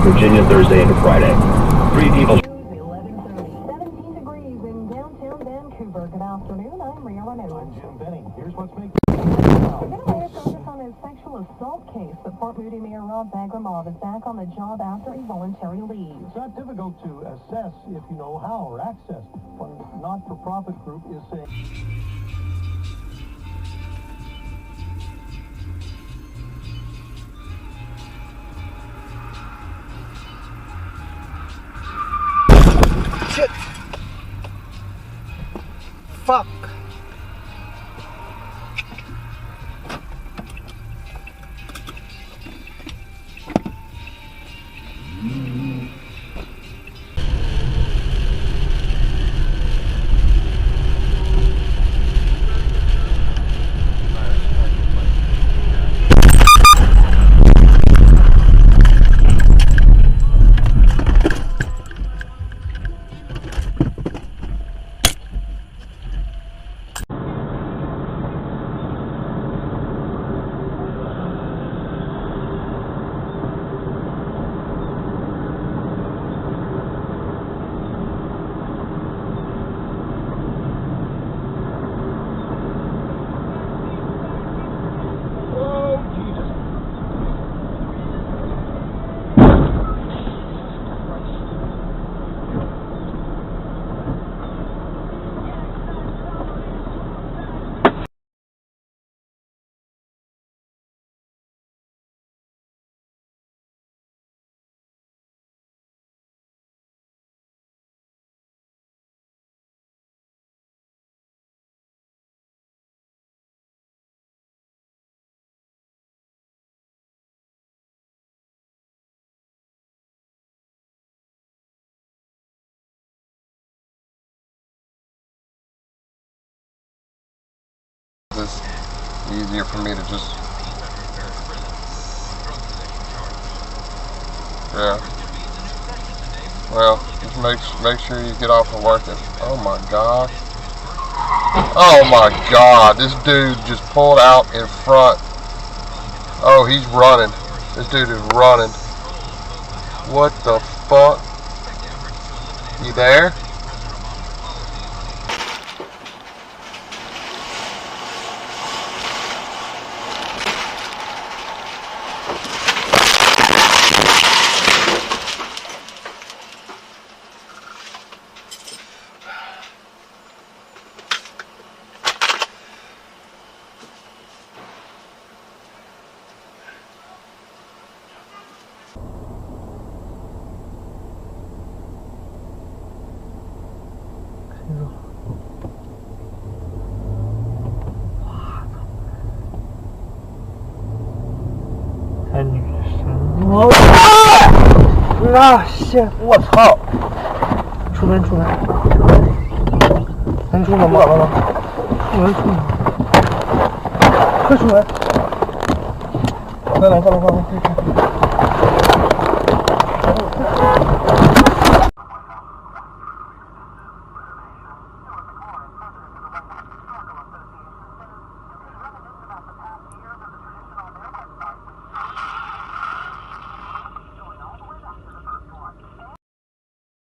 Virginia Thursday into Friday. 3 people. 17 degrees in downtown Vancouver. Good afternoon. I'm Rhea Reynolds. I'm Jim Benning. Here's what's making. We're going to focus on his sexual assault case, but Fort Moody Mayor Rob Bagramov is back on the job after a voluntary leave. It's not difficult to assess if you know how or access. One not-for-profit group is saying. Shit! Fuck! It's easier for me to just, yeah. Well, just make sure you get off of working. Oh my god. Oh my god, this dude just pulled out in front. Oh, he's running. This dude is running. What the fuck? You there?啊！shit！ 我操！出门！能出门吗？出门！快出门！快来！